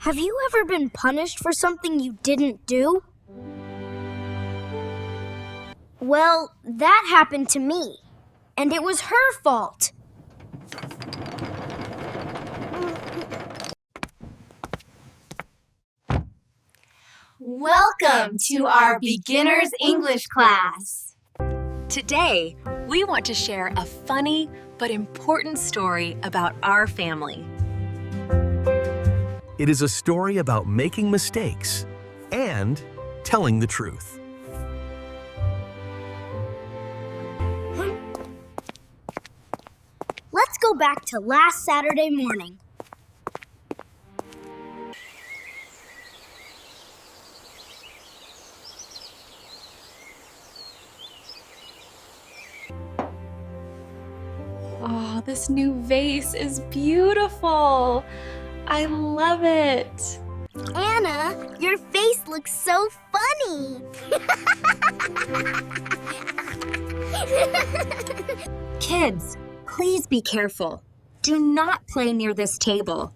Have you ever been punished for something you didn't do? Well, that happened to me, and it was her fault. Welcome to our beginner's English class. Today, we want to share a funny but important story about our family. It is a story about making mistakes and telling the truth. Let's go back to last Saturday morning. Oh, this new vase is beautiful. I love it. Anna, your face looks so funny. Kids, please be careful. Do not play near this table.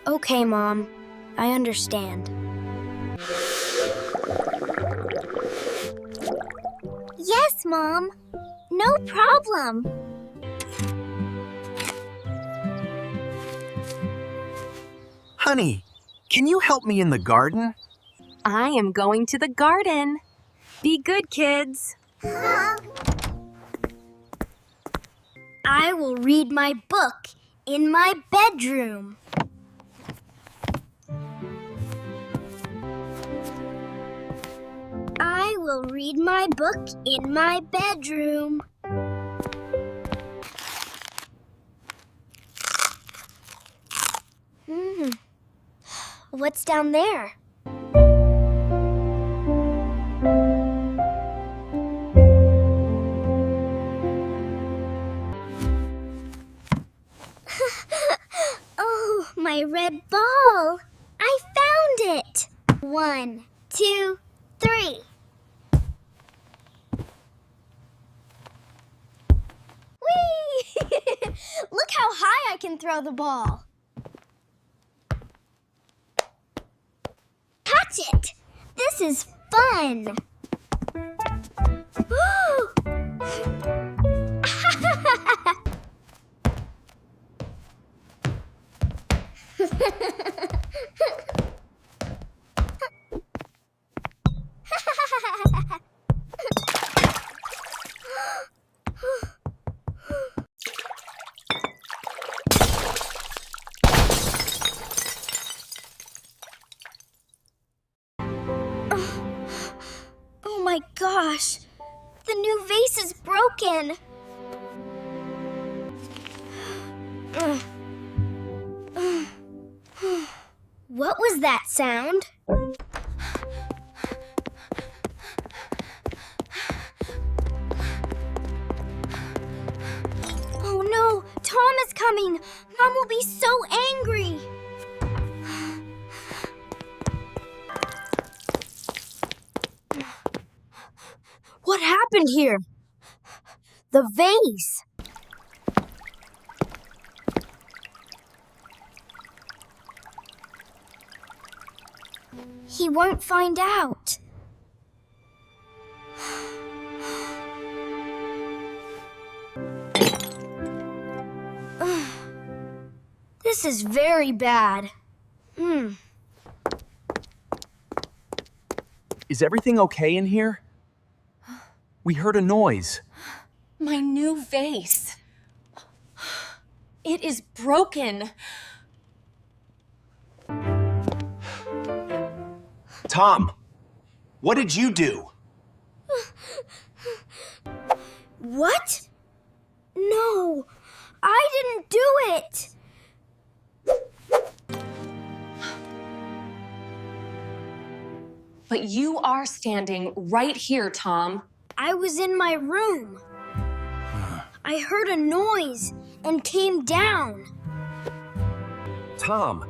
Okay, Mom. I understand. Yes, Mom. No problem. Honey, can you help me in the garden? I am going to the garden. Be good, kids. I will read my book in my bedroom. I will read my book in my bedroom. What's down there? Oh, my red ball. I found it. 1, 2, 3. Whee! Look how high I can throw the ball. Catch it! This is fun. Oh my gosh! The new vase is broken! What was that sound? Oh no! Tom is coming! Mom will be so angry! What happened here? The vase! He won't find out. This is very bad. Is everything okay in here? We heard a noise. My new vase. It is broken. Tom, what did you do? What? No, I didn't do it. But you are standing right here, Tom. I was in my room. I heard a noise and came down. Tom,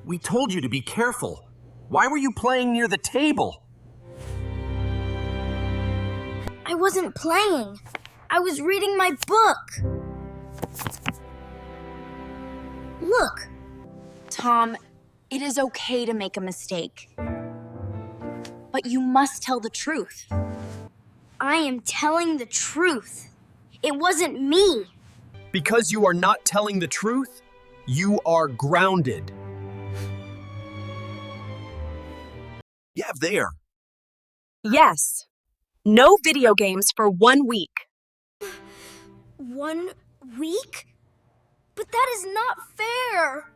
we told you to be careful. Why were you playing near the table? I wasn't playing. I was reading my book. Look. Tom, it is okay to make a mistake. But you must tell the truth. I am telling the truth. It wasn't me. Because you are not telling the truth, you are grounded. Yeah, there. Yes. No video games for 1 week. 1 week? But that is not fair.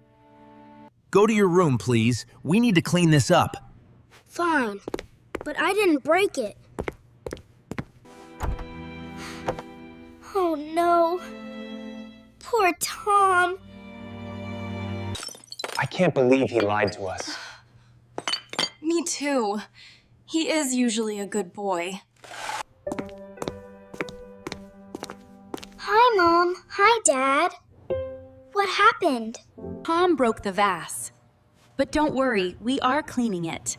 Go to your room, please. We need to clean this up. Fine, but I didn't break it. Oh no. Poor Tom. I can't believe he lied to us. Me too. He is usually a good boy. Hi, Mom. Hi, Dad. What happened? Tom broke the vase. But don't worry, we are cleaning it.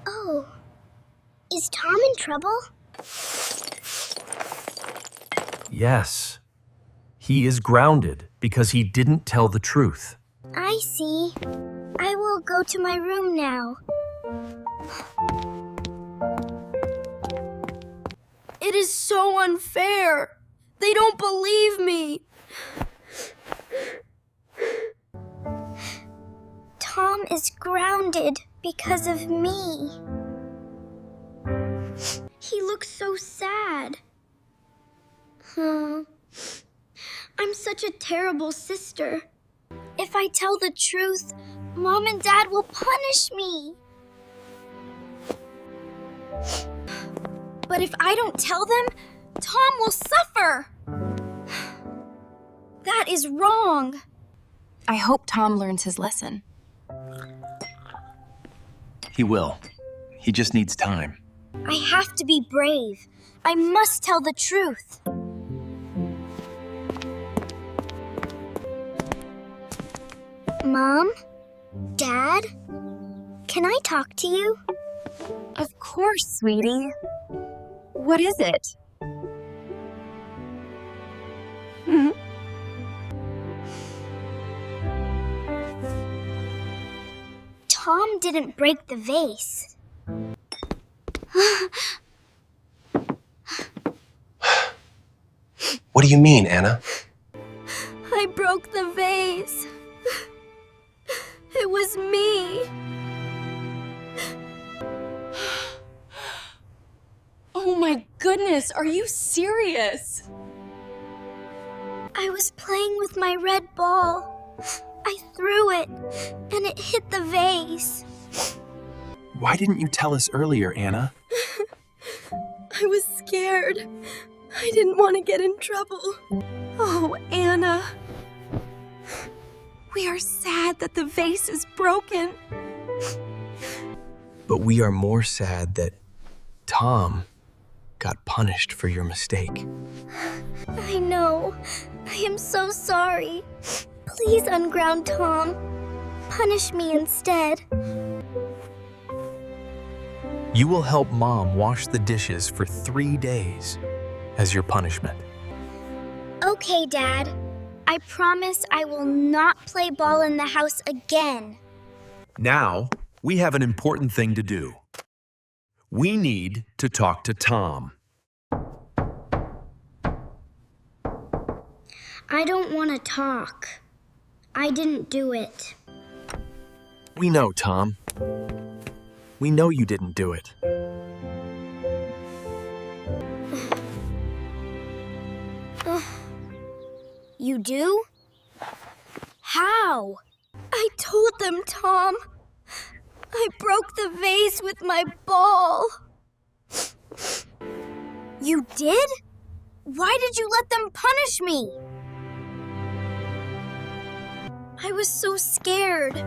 Oh. Is Tom in trouble? Yes. He is grounded because he didn't tell the truth. I see. I will go to my room now. It is so unfair. They don't believe me. Tom is grounded because of me. He looks so sad. I'm such a terrible sister. If I tell the truth, Mom and Dad will punish me. But if I don't tell them, Tom will suffer. That is wrong. I hope Tom learns his lesson. He will. He just needs time. I have to be brave. I must tell the truth. Mom? Dad? Can I talk to you? Of course, sweetie. What is it? Tom didn't break the vase. What do you mean, Anna? I broke the vase. It was me. Oh my goodness, are you serious? I was playing with my red ball. I threw it, and it hit the vase. Why didn't you tell us earlier, Anna? I was scared. I didn't want to get in trouble. Oh, Anna. We are sad that the vase is broken. But we are more sad that Tom got punished for your mistake. I know. I am so sorry. Please unground Tom. Punish me instead. You will help Mom wash the dishes for 3 days as your punishment. Okay, Dad. I promise I will not play ball in the house again. Now, we have an important thing to do. We need to talk to Tom. I don't want to talk. I didn't do it. We know, Tom. We know you didn't do it. You do? How? I told them, Tom. I broke the vase with my ball. You did? Why did you let them punish me? I was so scared.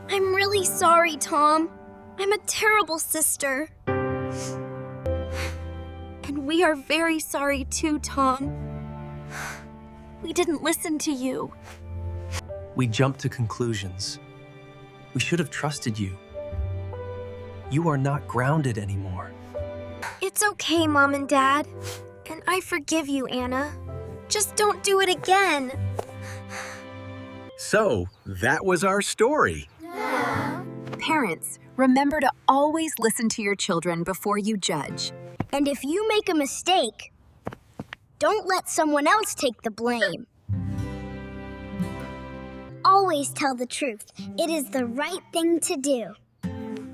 I'm really sorry, Tom. I'm a terrible sister. And we are very sorry too, Tom. We didn't listen to you. We jumped to conclusions. We should have trusted you. You are not grounded anymore. It's okay, Mom and Dad. And I forgive you, Anna. Just don't do it again. So, that was our story. Parents, remember to always listen to your children before you judge. And if you make a mistake, don't let someone else take the blame. Always tell the truth. It is the right thing to do.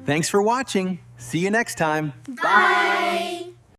Thanks for watching. See you next time. Bye!